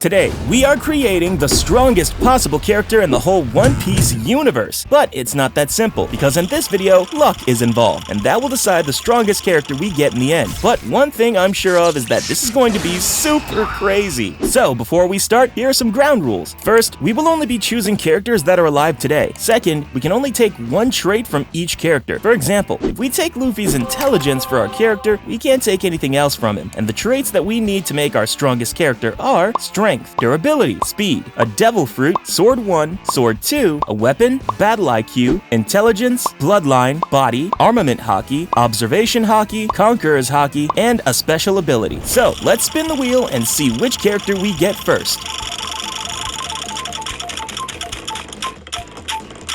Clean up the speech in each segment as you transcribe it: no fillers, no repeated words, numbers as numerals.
Today, we are creating the strongest possible character in the whole One Piece universe. But it's not that simple, because in this video, luck is involved, and that will decide the strongest character we get in the end. But one thing I'm sure of is that this is going to be super crazy. So, before we start, here are some ground rules. First, we will only be choosing characters that are alive today. Second, we can only take one trait from each character. For example, if we take Luffy's intelligence for our character, we can't take anything else from him, and the traits that we need to make our strongest character are strength, durability, speed, a devil fruit, sword 1, sword 2, a weapon, battle IQ, intelligence, bloodline, body, armament haki, observation haki, conqueror's haki, and a special ability. So let's spin the wheel and see which character we get first.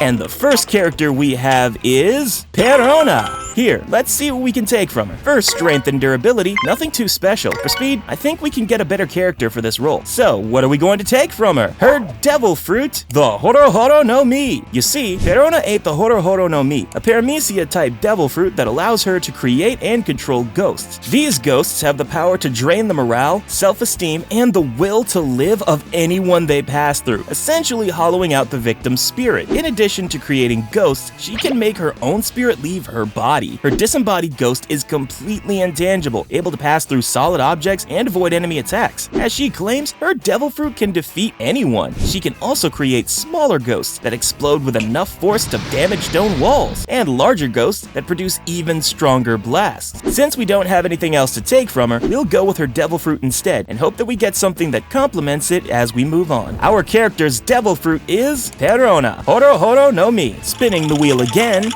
And the first character we have is Perona. Here, let's see what we can take from her. First, strength and durability, nothing too special. For speed, I think we can get a better character for this role. So, what are we going to take from her? Her devil fruit, the Horo no Mi. You see, Perona ate the Horo no Mi, a paramecia-type devil fruit that allows her to create and control ghosts. These ghosts have the power to drain the morale, self-esteem, and the will to live of anyone they pass through, essentially hollowing out the victim's spirit. In addition to creating ghosts, she can make her own spirit leave her body. Her disembodied ghost is completely intangible, able to pass through solid objects and avoid enemy attacks. As she claims, her devil fruit can defeat anyone. She can also create smaller ghosts that explode with enough force to damage stone walls, and larger ghosts that produce even stronger blasts. Since we don't have anything else to take from her, we'll go with her devil fruit instead, and hope that we get something that complements it as we move on. Our character's devil fruit is Perona, Horo no Mi. Spinning the wheel again.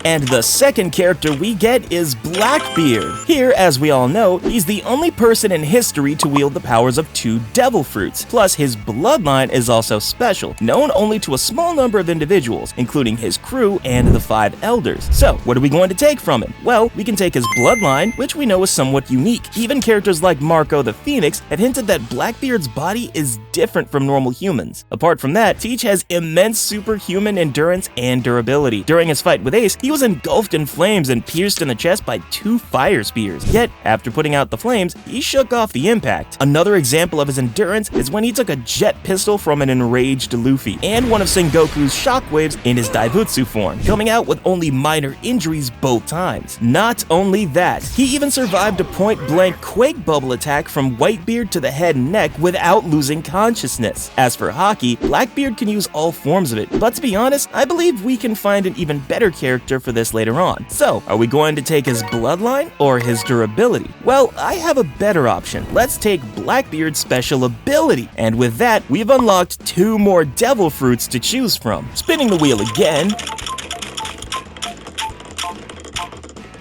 And the second character we get is Blackbeard. Here, as we all know, he's the only person in history to wield the powers of 2 devil fruits. Plus, his bloodline is also special, known only to a small number of individuals, including his crew and the 5 elders. So, what are we going to take from him? Well, we can take his bloodline, which we know is somewhat unique. Even characters like Marco the Phoenix had hinted that Blackbeard's body is different from normal humans. Apart from that, Teach has immense superhuman endurance and durability. During his fight with Ace, he was engulfed in flames and pierced in the chest by 2 fire spears. Yet, after putting out the flames, he shook off the impact. Another example of his endurance is when he took a jet pistol from an enraged Luffy, and one of Sengoku's shockwaves in his Daibutsu form, coming out with only minor injuries both times. Not only that, he even survived a point-blank quake bubble attack from Whitebeard to the head and neck without losing consciousness. As for haki, Blackbeard can use all forms of it, but to be honest, I believe we can find an even better character for this later on. So, are we going to take his bloodline or his durability? Well, I have a better option. Let's take Blackbeard's special ability. And with that, we've unlocked 2 more devil fruits to choose from. Spinning the wheel again.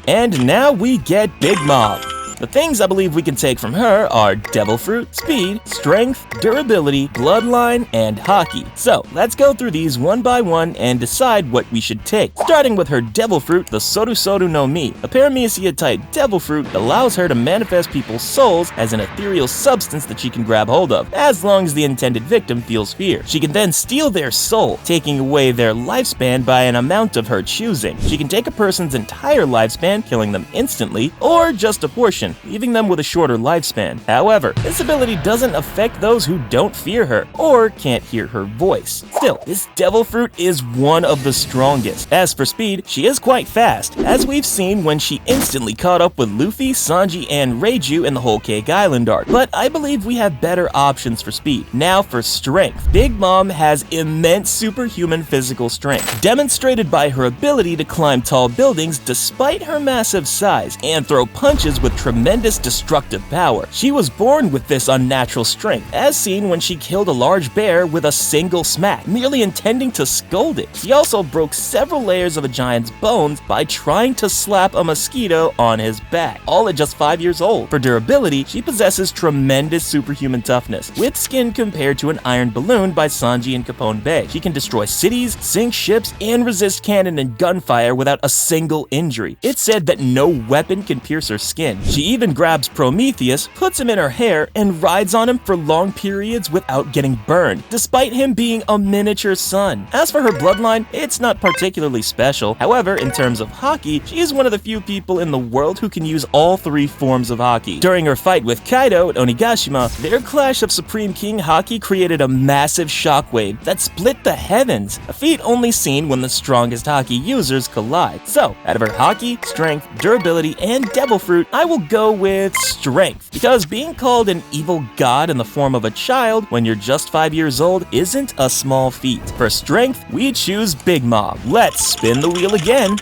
And now we get Big Mom. The things I believe we can take from her are devil fruit, speed, strength, durability, bloodline, and haki. So, let's go through these one by one and decide what we should take. Starting with her devil fruit, the Soru no Mi, a paramecia-type devil fruit that allows her to manifest people's souls as an ethereal substance that she can grab hold of, as long as the intended victim feels fear. She can then steal their soul, taking away their lifespan by an amount of her choosing. She can take a person's entire lifespan, killing them instantly, or just a portion, leaving them with a shorter lifespan. However, this ability doesn't affect those who don't fear her or can't hear her voice. Still, this devil fruit is one of the strongest. As for speed, she is quite fast, as we've seen when she instantly caught up with Luffy, Sanji, and Reiju in the Whole Cake Island arc. But I believe we have better options for speed. Now for strength. Big Mom has immense superhuman physical strength, demonstrated by her ability to climb tall buildings despite her massive size, and throw punches with tremendous destructive power. She was born with this unnatural strength, as seen when she killed a large bear with a single smack, merely intending to scold it. She also broke several layers of a giant's bones by trying to slap a mosquito on his back, all at just 5 years old. For durability, she possesses tremendous superhuman toughness, with skin compared to an iron balloon by Sanji in Capone Bay. She can destroy cities, sink ships, and resist cannon and gunfire without a single injury. It's said that no weapon can pierce her skin. She even grabs Prometheus, puts him in her hair, and rides on him for long periods without getting burned, despite him being a miniature sun. As for her bloodline, it's not particularly special. However, in terms of haki, she is one of the few people in the world who can use all 3 forms of haki. During her fight with Kaido at Onigashima, their clash of Supreme King haki created a massive shockwave that split the heavens, a feat only seen when the strongest haki users collide. So, out of her haki, strength, durability, and devil fruit, I will go with strength, because being called an evil god in the form of a child when you're just 5 years old isn't a small feat. For strength, we choose Big Mom. Let's spin the wheel again.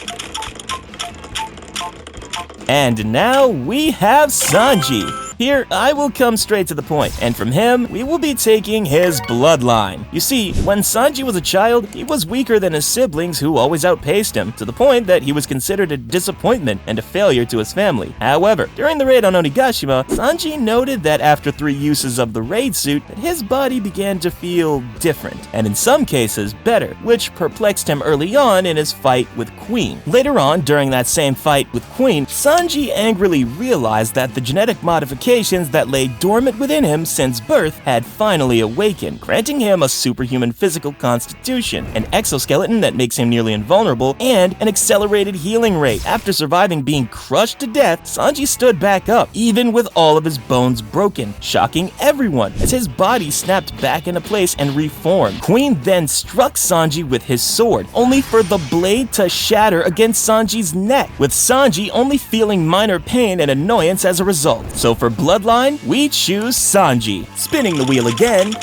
And now we have Sanji. Here, I will come straight to the point, and from him, we will be taking his bloodline. You see, when Sanji was a child, he was weaker than his siblings who always outpaced him, to the point that he was considered a disappointment and a failure to his family. However, during the raid on Onigashima, Sanji noted that after 3 uses of the raid suit, that his body began to feel different, and in some cases, better, which perplexed him early on in his fight with Queen. Later on, during that same fight with Queen, Sanji angrily realized that the genetic modifications that lay dormant within him since birth had finally awakened, granting him a superhuman physical constitution, an exoskeleton that makes him nearly invulnerable, and an accelerated healing rate. After surviving being crushed to death, Sanji stood back up, even with all of his bones broken, shocking everyone as his body snapped back into place and reformed. Queen then struck Sanji with his sword, only for the blade to shatter against Sanji's neck, with Sanji only feeling minor pain and annoyance as a result. So for bloodline, we choose Sanji. Spinning the wheel again.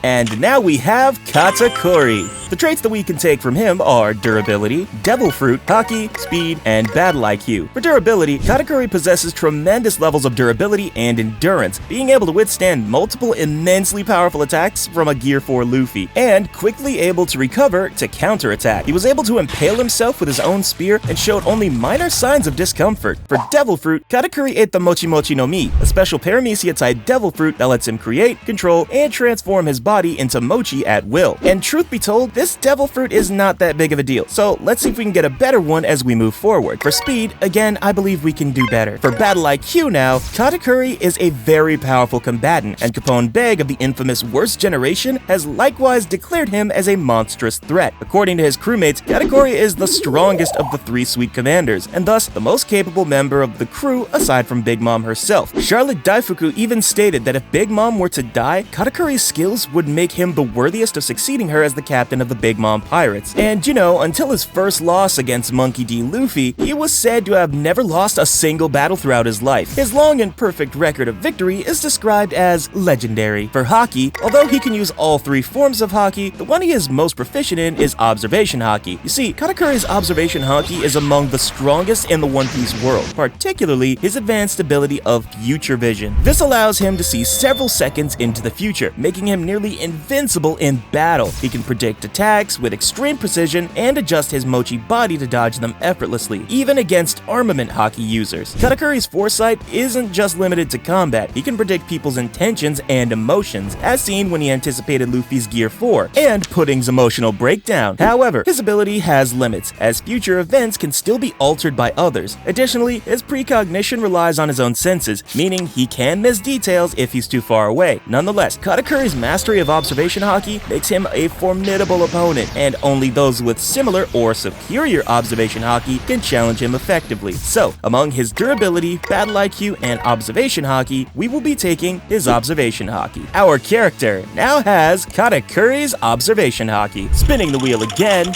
And now we have Katakuri. The traits that we can take from him are durability, devil fruit, haki, speed, and battle IQ. For durability, Katakuri possesses tremendous levels of durability and endurance, being able to withstand multiple immensely powerful attacks from a Gear 4 Luffy, and quickly able to recover to counterattack. He was able to impale himself with his own spear and showed only minor signs of discomfort. For devil fruit, Katakuri ate the Mochi Mochi no Mi, a special paramecia-type devil fruit that lets him create, control, and transform his body into mochi at will. And truth be told, this devil fruit is not that big of a deal, so let's see if we can get a better one as we move forward. For speed, again, I believe we can do better. For battle IQ now, Katakuri is a very powerful combatant, and Capone Beg of the infamous Worst Generation has likewise declared him as a monstrous threat. According to his crewmates, Katakuri is the strongest of the 3 Sweet Commanders, and thus the most capable member of the crew aside from Big Mom herself. Charlotte Daifuku even stated that if Big Mom were to die, Katakuri's skills would make him the worthiest of succeeding her as the captain of the Big Mom Pirates. And you know, until his first loss against Monkey D. Luffy, he was said to have never lost a single battle throughout his life. His long and perfect record of victory is described as legendary. For haki, although he can use all 3 forms of haki, the one he is most proficient in is observation haki. You see, Katakuri's observation haki is among the strongest in the One Piece world, particularly his advanced ability of future vision. This allows him to see several seconds into the future, making him nearly invincible in battle. He can predict attacks with extreme precision and adjust his mochi body to dodge them effortlessly, even against armament haki users. Katakuri's foresight isn't just limited to combat. He can predict people's intentions and emotions, as seen when he anticipated Luffy's Gear 4 and Pudding's emotional breakdown. However, his ability has limits, as future events can still be altered by others. Additionally, his precognition relies on his own senses, meaning he can miss details if he's too far away. Nonetheless, Katakuri's mastery of observation haki makes him a formidable opponent, and only those with similar or superior observation haki can challenge him effectively. So, among his durability, battle IQ, and observation haki, we will be taking his observation haki. Our character now has Katakuri's observation haki. Spinning the wheel again.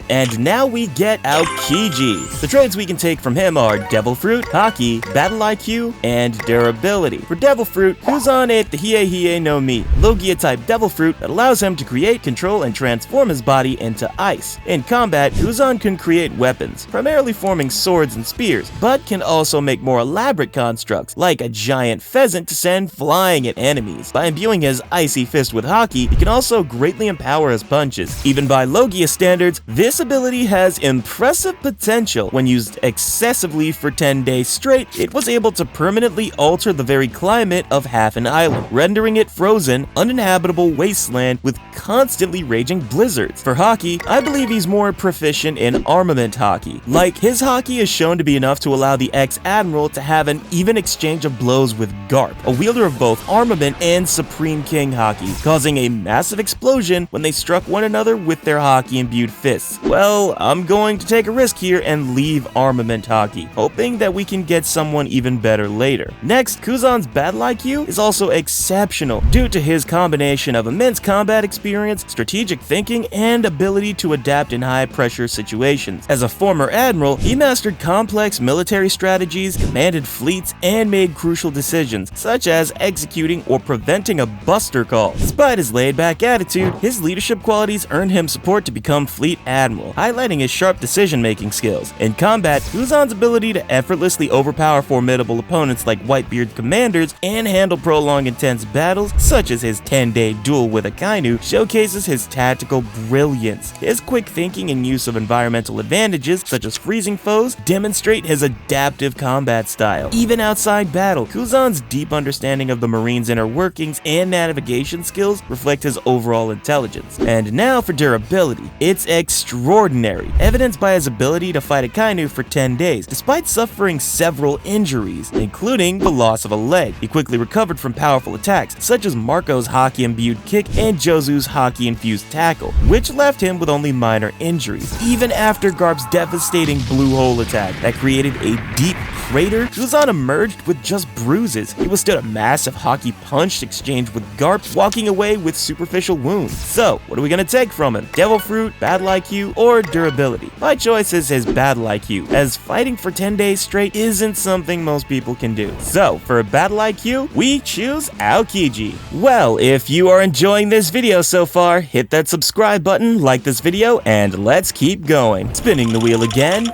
And now we get Aokiji. The traits we can take from him are Devil Fruit, Haki, Battle IQ, and Durability. For Devil Fruit, Kuzan ate the Hiei no Mi, Logia-type Devil Fruit that allows him to create, control, and transform his body into ice. In combat, Kuzan can create weapons, primarily forming swords and spears, but can also make more elaborate constructs, like a giant pheasant to send flying at enemies. By imbuing his icy fist with Haki, he can also greatly empower his punches. Even by Logia standards, this this ability has impressive potential. When used excessively for 10 days straight, it was able to permanently alter the very climate of half an island, rendering it frozen, uninhabitable wasteland with constantly raging blizzards. For haki, I believe he's more proficient in armament haki. Like, his haki is shown to be enough to allow the ex-admiral to have an even exchange of blows with Garp, a wielder of both armament and Supreme King haki, causing a massive explosion when they struck one another with their haki-imbued fists. Well, I'm going to take a risk here and leave armament haki, hoping that we can get someone even better later. Next, Kuzan's battle IQ is also exceptional due to his combination of immense combat experience, strategic thinking, and ability to adapt in high-pressure situations. As a former admiral, he mastered complex military strategies, commanded fleets, and made crucial decisions, such as executing or preventing a buster call. Despite his laid-back attitude, his leadership qualities earned him support to become Fleet Admiral, highlighting his sharp decision-making skills. In combat, Kuzan's ability to effortlessly overpower formidable opponents like Whitebeard commanders and handle prolonged intense battles, such as his 10-day duel with Akainu, showcases his tactical brilliance. His quick thinking and use of environmental advantages, such as freezing foes, demonstrate his adaptive combat style. Even outside battle, Kuzan's deep understanding of the Marine's inner workings and navigation skills reflect his overall intelligence. And now for durability. It's extraordinary, evidenced by his ability to fight Akainu for 10 days, despite suffering several injuries, including the loss of a leg. He quickly recovered from powerful attacks, such as Marco's haki-imbued kick and Josu's haki-infused tackle, which left him with only minor injuries. Even after Garp's devastating blue hole attack that created a deep crater, Kuzan emerged with just bruises. He withstood a massive haki punch exchange with Garp, walking away with superficial wounds. So, what are we gonna take from him? Devil Fruit, Battle IQ, or durability? My choice is his Battle IQ, as fighting for 10 days straight isn't something most people can do. So, for Battle IQ, we choose Aokiji. Well, if you are enjoying this video so far, hit that subscribe button, like this video, and let's keep going. Spinning the wheel again.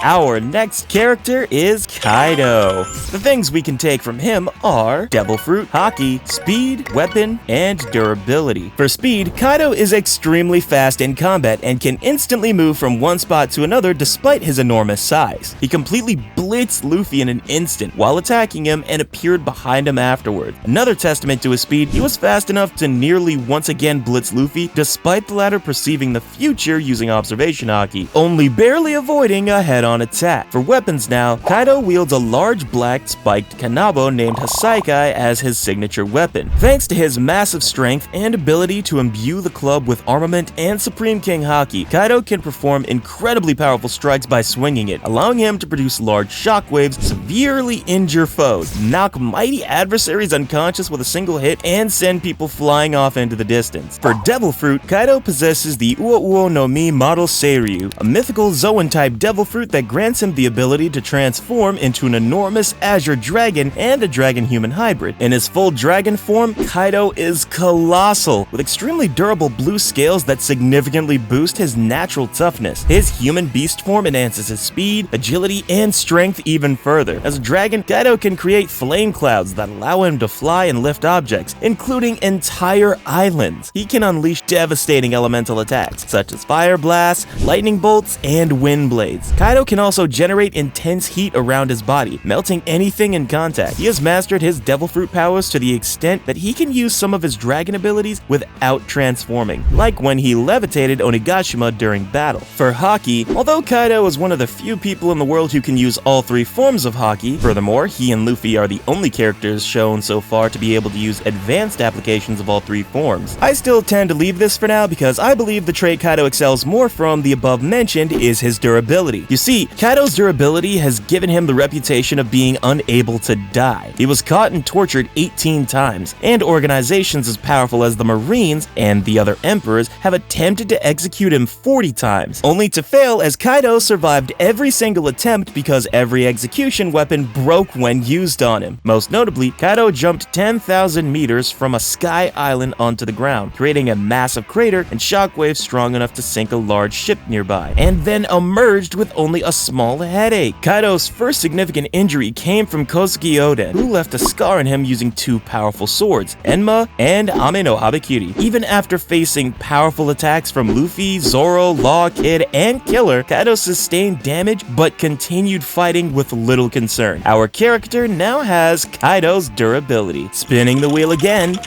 Our next character is Kaido. The things we can take from him are Devil Fruit, Haki, Speed, Weapon, and Durability. For Speed, Kaido is extremely fast in combat and can instantly move from one spot to another despite his enormous size. He completely blitzed Luffy in an instant while attacking him and appeared behind him afterward. Another testament to his speed, he was fast enough to nearly once again blitz Luffy despite the latter perceiving the future using observation Haki, only barely avoiding a head-on attack. For weapons now, Kaido wields a large black spiked kanabo named Hasaikai as his signature weapon. Thanks to his massive strength and ability to imbue the club with armament and Supreme King Haki, Kaido can perform incredibly powerful strikes by swinging it, allowing him to produce large shockwaves, severely injure foes, knock mighty adversaries unconscious with a single hit, and send people flying off into the distance. For Devil Fruit, Kaido possesses the Uo no Mi model Seiryu, a mythical Zoan-type devil fruit that grants him the ability to transform into an enormous azure dragon and a dragon-human hybrid. In his full dragon form, Kaido is colossal, with extremely durable blue scales that significantly boost his natural toughness. His human beast form enhances his speed, agility, and strength even further. As a dragon, Kaido can create flame clouds that allow him to fly and lift objects, including entire islands. He can unleash devastating elemental attacks, such as fire blasts, lightning bolts, and wind blades. Kaido can also generate intense heat around his body, melting anything in contact. He has mastered his devil fruit powers to the extent that he can use some of his dragon abilities without transforming, like when he levitated Onigashima during battle. For Haki, although Kaido is one of the few people in the world who can use all three forms of Haki, furthermore, he and Luffy are the only characters shown so far to be able to use advanced applications of all three forms. I still tend to leave this for now because I believe the trait Kaido excels more from the above mentioned is his durability. You see, Kaido's durability has given him the reputation of being unable to die. He was caught and tortured 18 times, and organizations as powerful as the Marines and the other emperors have attempted to execute him 40 times, only to fail as Kaido survived every single attempt because every execution weapon broke when used on him. Most notably, Kaido jumped 10,000 meters from a sky island onto the ground, creating a massive crater and shockwaves strong enough to sink a large ship nearby, and then emerged with only a small headache. Kaido's first significant injury came from Kozuki Oden, who left a scar on him using two powerful swords, Enma and Ame no Habakiri. Even after facing powerful attacks from Luffy, Zoro, Law, Kid, and Killer, Kaido sustained damage but continued fighting with little concern. Our character now has Kaido's durability. Spinning the wheel again.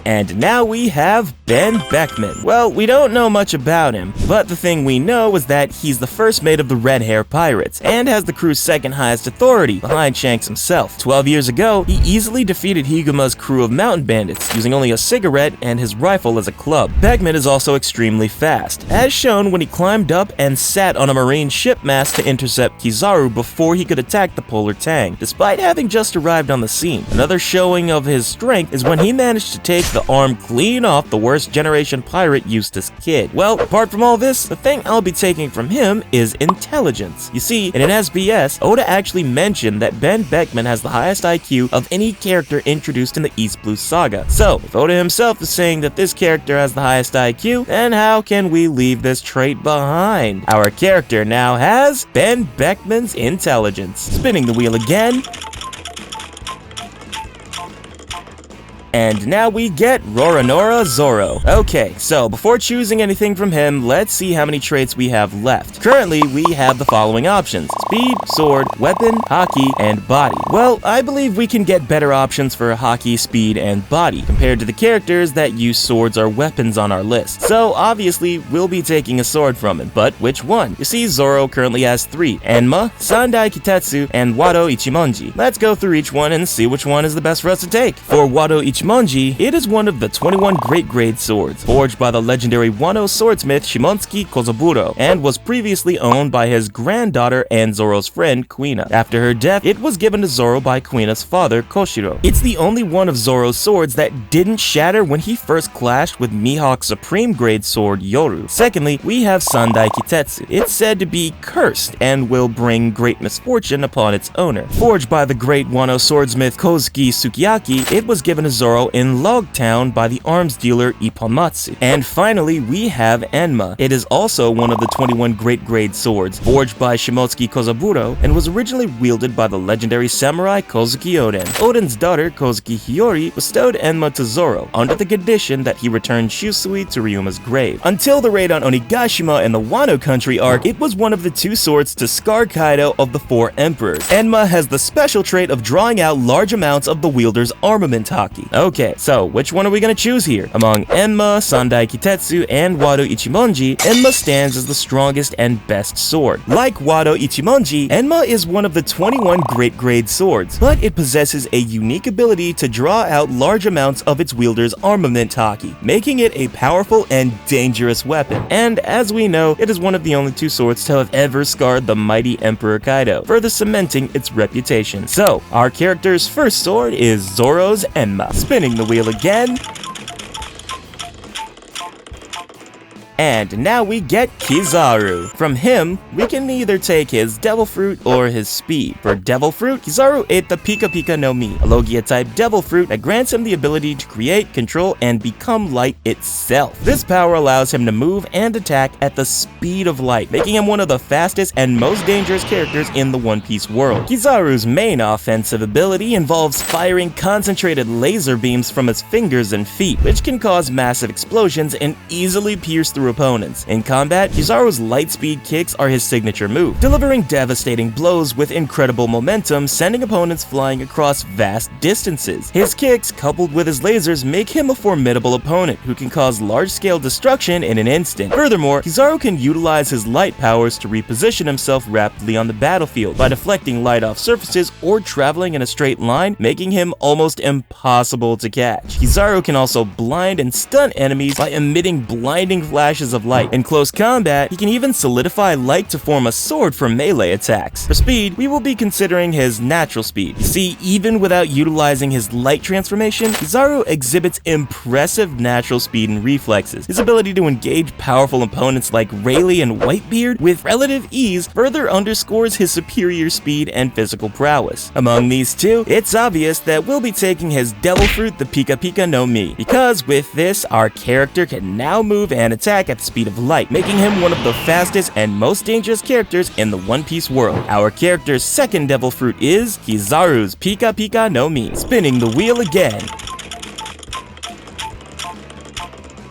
And now we have Beckman. Well, we don't know much about him, but the thing we know is that he's the first mate of the Red Hair Pirates, and has the crew's second highest authority, behind Shanks himself. 12 years ago, he easily defeated Higuma's crew of mountain bandits, using only a cigarette and his rifle as a club. Beckman is also extremely fast, as shown when he climbed up and sat on a marine ship mast to intercept Kizaru before he could attack the Polar Tang, despite having just arrived on the scene. Another showing of his strength is when he managed to take the arm clean off the worst generation pirate Eustace Kid. Well, apart from all this, the thing I'll be taking from him is intelligence. You see, in an SBS, Oda actually mentioned that Beckman has the highest IQ of any character introduced in the East Blue Saga. So, if Oda himself is saying that this character has the highest IQ, then how can we leave this trait behind? Our character now has Beckman's intelligence. Spinning the wheel again. And now we get Roronoa Zoro. Okay, so before choosing anything from him, let's see how many traits we have left. Currently, we have the following options: speed, sword, weapon, haki, and body. Well, I believe we can get better options for haki, speed, and body compared to the characters that use swords or weapons on our list. So obviously, we'll be taking a sword from him, but which one? You see, Zoro currently has 3: Enma, Sandai Kitetsu, and Wado Ichimonji. Let's go through each one and see which one is the best for us to take. For Wado Ichimonji, it is one of the 21 great grade swords, forged by the legendary Wano swordsmith Shimotsuki Kozaburo, and was previously owned by his granddaughter and Zoro's friend, Kuina. After her death, it was given to Zoro by Kuina's father, Koshiro. It's the only one of Zoro's swords that didn't shatter when he first clashed with Mihawk's supreme grade sword, Yoru. Secondly, we have Sandai Kitetsu. It's said to be cursed and will bring great misfortune upon its owner. Forged by the great Wano swordsmith Kozuki Sukiyaki, it was given to Zoro in Log Town by the arms dealer Ippomatsu. And finally, we have Enma. It is also one of the 21 great grade swords, forged by Shimotsuki Kozaburo, and was originally wielded by the legendary samurai Kozuki Oden. Oden's daughter, Kozuki Hiyori, bestowed Enma to Zoro, under the condition that he returned Shusui to Ryuma's grave. Until the raid on Onigashima and the Wano country arc, it was one of the 2 swords to scar Kaido of the 4 emperors. Enma has the special trait of drawing out large amounts of the wielder's armament haki. Okay, so which one are we gonna choose here? Among Enma, Sandai Kitetsu, and Wado Ichimonji, Enma stands as the strongest and best sword. Like Wado Ichimonji, Enma is one of the 21 great grade swords, but it possesses a unique ability to draw out large amounts of its wielder's armament haki, making it a powerful and dangerous weapon. And as we know, it is one of the only 2 swords to have ever scarred the mighty Emperor Kaido, further cementing its reputation. So, our character's first sword is Zoro's Enma. Spinning the wheel again. And now we get Kizaru. From him, we can either take his Devil Fruit or his Speed. For Devil Fruit, Kizaru ate the Pika Pika no Mi, a Logia-type Devil Fruit that grants him the ability to create, control, and become light itself. This power allows him to move and attack at the speed of light, making him one of the fastest and most dangerous characters in the One Piece world. Kizaru's main offensive ability involves firing concentrated laser beams from his fingers and feet, which can cause massive explosions and easily pierce through opponents. In combat, Kizaru's light speed kicks are his signature move, delivering devastating blows with incredible momentum, sending opponents flying across vast distances. His kicks, coupled with his lasers, make him a formidable opponent who can cause large-scale destruction in an instant. Furthermore, Kizaru can utilize his light powers to reposition himself rapidly on the battlefield by deflecting light off surfaces or traveling in a straight line, making him almost impossible to catch. Kizaru can also blind and stun enemies by emitting blinding flashes flashes of light. In close combat, he can even solidify light to form a sword for melee attacks. For speed, we will be considering his natural speed. You see, even without utilizing his light transformation, Kizaru exhibits impressive natural speed and reflexes. His ability to engage powerful opponents like Rayleigh and Whitebeard with relative ease further underscores his superior speed and physical prowess. Among these two, it's obvious that we'll be taking his Devil Fruit, the Pika Pika no Mi, because with this, our character can now move and attack at the speed of light, making him one of the fastest and most dangerous characters in the One Piece world. Our character's second Devil Fruit is Kizaru's Pika Pika no Mi. Spinning the wheel again.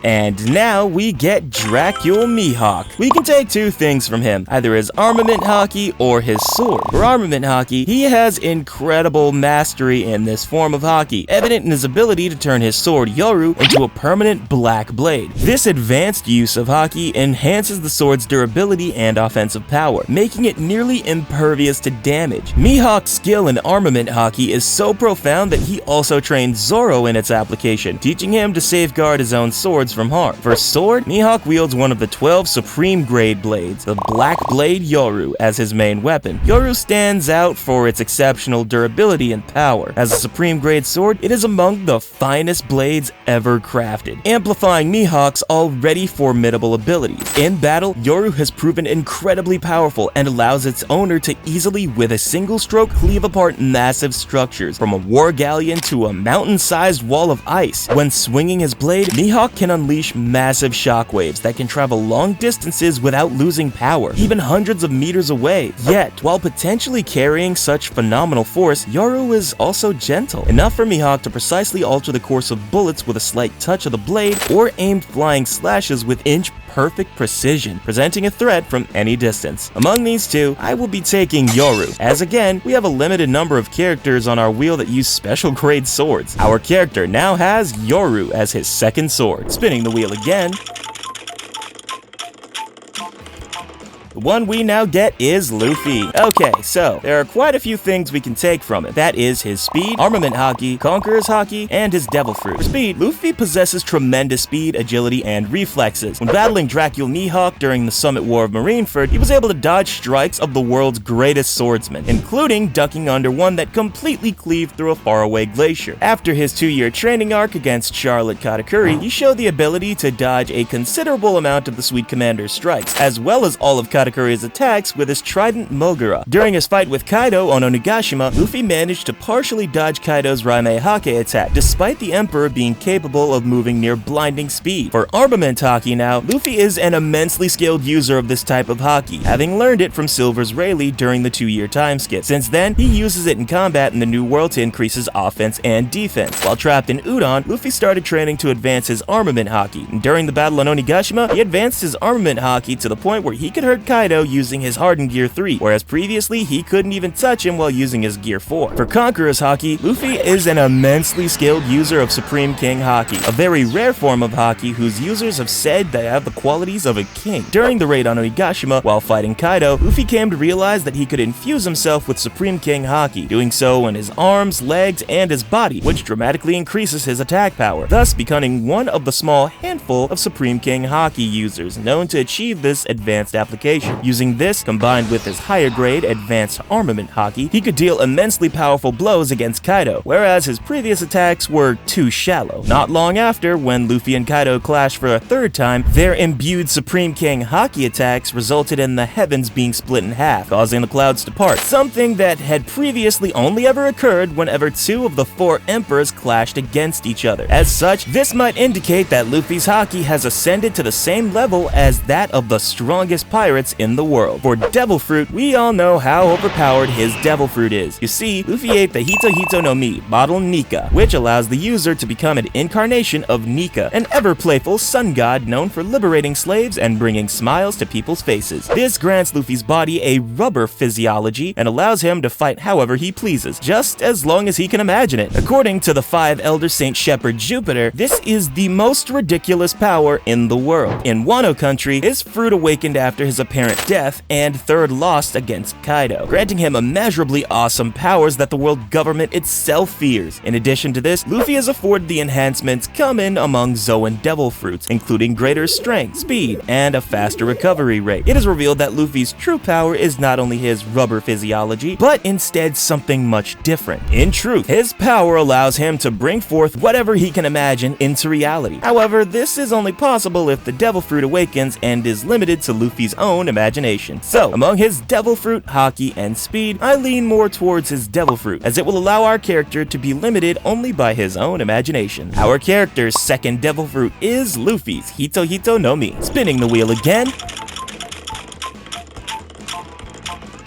And now we get Dracul Mihawk. We can take two things from him, either his armament haki or his sword. For armament haki, he has incredible mastery in this form of haki, evident in his ability to turn his sword Yoru into a permanent black blade. This advanced use of haki enhances the sword's durability and offensive power, making it nearly impervious to damage. Mihawk's skill in armament haki is so profound that he also trained Zoro in its application, teaching him to safeguard his own swords from harm. For sword, Mihawk wields one of the 12 supreme grade blades, the Black Blade Yoru, as his main weapon. Yoru stands out for its exceptional durability and power. As a supreme grade sword, it is among the finest blades ever crafted, amplifying Mihawk's already formidable abilities. In battle, Yoru has proven incredibly powerful and allows its owner to easily, with a single stroke, cleave apart massive structures, from a war galleon to a mountain-sized wall of ice. When swinging his blade, Mihawk can unleash massive shockwaves that can travel long distances without losing power, even hundreds of meters away. Yet, while potentially carrying such phenomenal force, Yoru is also gentle, enough for Mihawk to precisely alter the course of bullets with a slight touch of the blade, or aimed flying slashes with inch-perfect precision, presenting a threat from any distance. Among these two, I will be taking Yoru, as again, we have a limited number of characters on our wheel that use special grade swords. Our character now has Yoru as his second sword. Spinning the wheel again. The one we now get is Luffy. Okay, so there are quite a few things we can take from it. That is his speed, armament haki, conqueror's haki, and his devil fruit. For speed, Luffy possesses tremendous speed, agility, and reflexes. When battling Dracul Mihawk during the Summit War of Marineford, he was able to dodge strikes of the world's greatest swordsman, including ducking under one that completely cleaved through a faraway glacier. After his 2-year training arc against Charlotte Katakuri, he showed the ability to dodge a considerable amount of the Sweet Commander's strikes, as well as all of Katakuri's attacks with his trident Mogura. During his fight with Kaido on Onigashima, Luffy managed to partially dodge Kaido's Raime Hake attack, despite the Emperor being capable of moving near blinding speed. For armament haki now, Luffy is an immensely skilled user of this type of haki, having learned it from Silver's Rayleigh during the 2-year time skip. Since then, he uses it in combat in the New World to increase his offense and defense. While trapped in Udon, Luffy started training to advance his armament haki, and during the battle on Onigashima, he advanced his armament haki to the point where he could hurt Kaido using his hardened Gear 3, whereas previously he couldn't even touch him while using his Gear 4. For Conqueror's haki, Luffy is an immensely skilled user of Supreme King haki, a very rare form of haki whose users have said they have the qualities of a king. During the raid on Onigashima, while fighting Kaido, Luffy came to realize that he could infuse himself with Supreme King haki, doing so in his arms, legs, and his body, which dramatically increases his attack power, thus becoming one of the small handful of Supreme King haki users known to achieve this advanced application. Using this, combined with his higher grade advanced armament haki, he could deal immensely powerful blows against Kaido, whereas his previous attacks were too shallow. Not long after, when Luffy and Kaido clashed for a third time, their imbued Supreme King haki attacks resulted in the heavens being split in half, causing the clouds to part, something that had previously only ever occurred whenever 2 of the 4 emperors clashed against each other. As such, this might indicate that Luffy's haki has ascended to the same level as that of the strongest pirates in the world. For Devil Fruit, we all know how overpowered his Devil Fruit is. You see, Luffy ate the Hito Hito no Mi, Bottle Nika, which allows the user to become an incarnation of Nika, an ever-playful sun god known for liberating slaves and bringing smiles to people's faces. This grants Luffy's body a rubber physiology and allows him to fight however he pleases, just as long as he can imagine it. According to the 5 Elder Saint Shepherd Jupiter, this is the most ridiculous power in the world. In Wano country, his fruit awakened after his apparent apparent death, and third loss against Kaido, granting him immeasurably awesome powers that the world government itself fears. In addition to this, Luffy is afforded the enhancements common among Zoan devil fruits, including greater strength, speed, and a faster recovery rate. It is revealed that Luffy's true power is not only his rubber physiology, but instead something much different. In truth, his power allows him to bring forth whatever he can imagine into reality. However, this is only possible if the devil fruit awakens and is limited to Luffy's own imagination. So, among his devil fruit, haki, and speed, I lean more towards his devil fruit, as it will allow our character to be limited only by his own imagination. Our character's second devil fruit is Luffy's Hito Hito no Mi. Spinning the wheel again.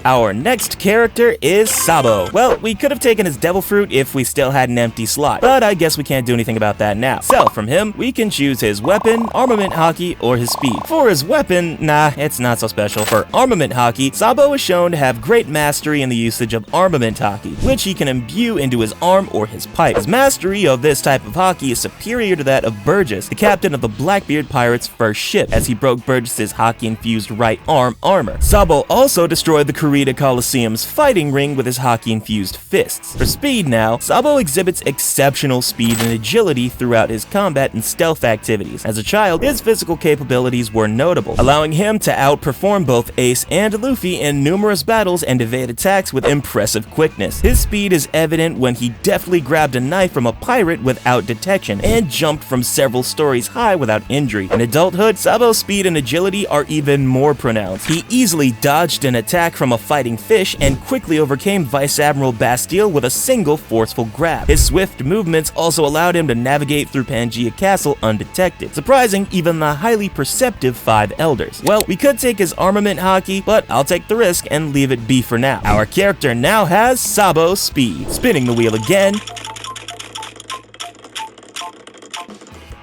Our next character is Sabo. Well, we could have taken his devil fruit if we still had an empty slot, but I guess we can't do anything about that now. So, from him, we can choose his weapon, armament haki, or his speed. For his weapon, nah, it's not so special. For armament haki, Sabo is shown to have great mastery in the usage of armament haki, which he can imbue into his arm or his pipe. His mastery of this type of haki is superior to that of Burgess, the captain of the Blackbeard pirates' first ship, as he broke Burgess's haki-infused right arm armor. Sabo also destroyed the Kurita Coliseum's fighting ring with his haki-infused fists. For speed now, Sabo exhibits exceptional speed and agility throughout his combat and stealth activities. As a child, his physical capabilities were notable, allowing him to outperform both Ace and Luffy in numerous battles and evade attacks with impressive quickness. His speed is evident when he deftly grabbed a knife from a pirate without detection and jumped from several stories high without injury. In adulthood, Sabo's speed and agility are even more pronounced. He easily dodged an attack from a fighting fish and quickly overcame Vice Admiral Bastille with a single forceful grab. His swift movements also allowed him to navigate through Pangaea Castle undetected, surprising even the highly perceptive Five Elders. Well, we could take his armament haki, but I'll take the risk and leave it be for now. Our character now has Sabo speed. Spinning the wheel again.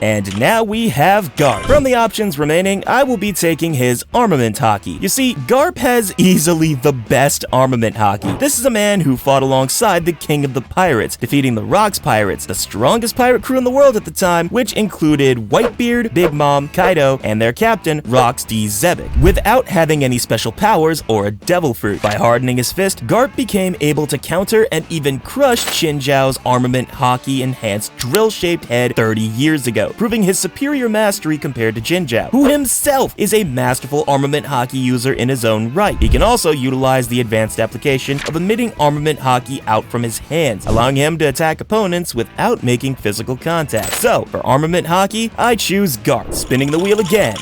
And now we have Garp. From the options remaining, I will be taking his armament haki. You see, Garp has easily the best armament haki. This is a man who fought alongside the king of the pirates, defeating the Rocks Pirates, the strongest pirate crew in the world at the time, which included Whitebeard, Big Mom, Kaido, and their captain, Rox D. Zebek, without having any special powers or a devil fruit. By hardening his fist, Garp became able to counter and even crush Chinjiao's armament haki-enhanced drill-shaped head 30 years ago, proving his superior mastery compared to Jinjiao, who himself is a masterful armament haki user in his own right. He can also utilize the advanced application of emitting armament haki out from his hands, allowing him to attack opponents without making physical contact. So, for armament haki, I choose Garp. Spinning the wheel again.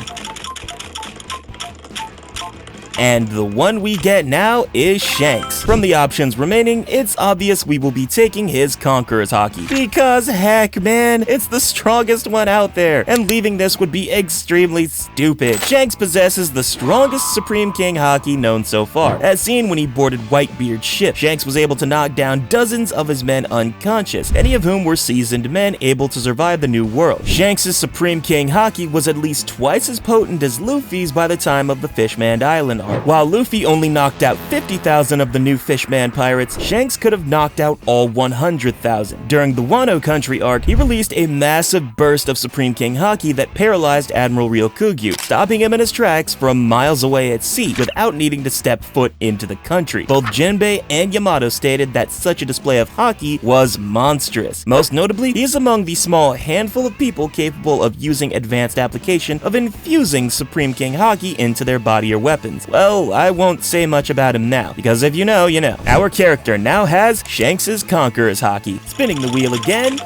And the one we get now is Shanks. From the options remaining, it's obvious we will be taking his Conqueror's haki. Because heck man, it's the strongest one out there, and leaving this would be extremely stupid. Shanks possesses the strongest Supreme King haki known so far. As seen when he boarded Whitebeard's ship, Shanks was able to knock down dozens of his men unconscious, many of whom were seasoned men able to survive the New World. Shanks' Supreme King haki was at least twice as potent as Luffy's by the time of the Fishman Island arc. While Luffy only knocked out 50,000 of the new Fishman pirates, Shanks could have knocked out all 100,000. During the Wano Country arc, he released a massive burst of Supreme King haki that paralyzed Admiral Ryokugyu, stopping him in his tracks from miles away at sea without needing to step foot into the country. Both Jinbei and Yamato stated that such a display of haki was monstrous. Most notably, he is among the small handful of people capable of using advanced application of infusing Supreme King haki into their body or weapons. Well, I won't say much about him now, because if you know, you know. Our character now has Shanks' Conqueror's haki. Spinning the wheel again.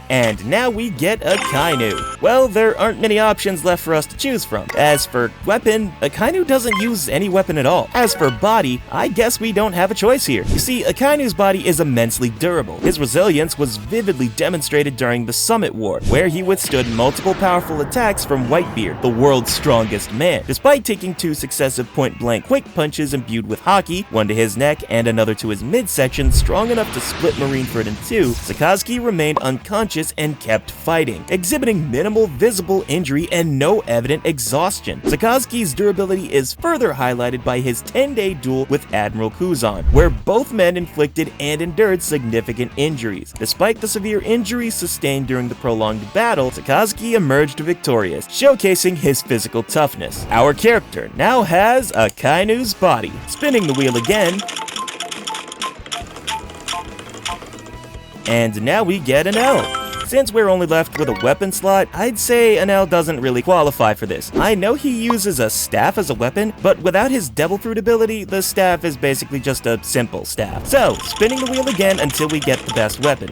And now we get Akainu. Well, there aren't many options left for us to choose from. As for weapon, Akainu doesn't use any weapon at all. As for body, I guess we don't have a choice here. You see, Akainu's body is immensely durable. His resilience was vividly demonstrated during the Summit War, where he withstood multiple powerful attacks from Whitebeard, the world's strongest man. Despite taking 2 successive point-blank quick punches imbued with haki, one to his neck and another to his midsection, strong enough to split Marineford in 2, Sakazuki remained unconscious unconscious and kept fighting, exhibiting minimal visible injury and no evident exhaustion. Sakazuki's durability is further highlighted by his 10-day duel with Admiral Kuzan, where both men inflicted and endured significant injuries. Despite the severe injuries sustained during the prolonged battle, Sakazuki emerged victorious, showcasing his physical toughness. Our character now has Akainu's body. Spinning the wheel again, and now we get an L. Since we're only left with a weapon slot, I'd say an L doesn't really qualify for this. I know he uses a staff as a weapon, but without his devil fruit ability, the staff is basically just a simple staff. So, spinning the wheel again until we get the best weapon.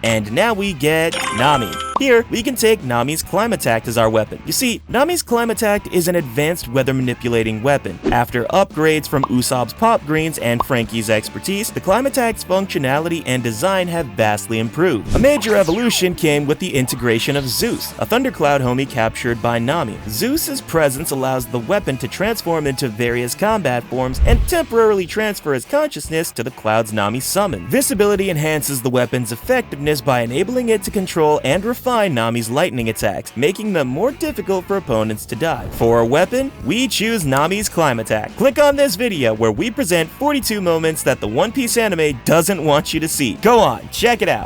And now we get Nami. Here, we can take Nami's Climattact as our weapon. You see, Nami's Climattact is an advanced weather manipulating weapon. After upgrades from Usopp's Pop Greens and Frankie's expertise, the Climattact's functionality and design have vastly improved. A major evolution came with the integration of Zeus, a thundercloud homie captured by Nami. Zeus's presence allows the weapon to transform into various combat forms and temporarily transfer his consciousness to the clouds Nami summoned. This ability enhances the weapon's effectiveness by enabling it to control and refine Nami's lightning attacks, making them more difficult for opponents to dodge. For a weapon, we choose Nami's Climattact. Click on this video where we present 42 moments that the One Piece anime doesn't want you to see. Go on, check it out.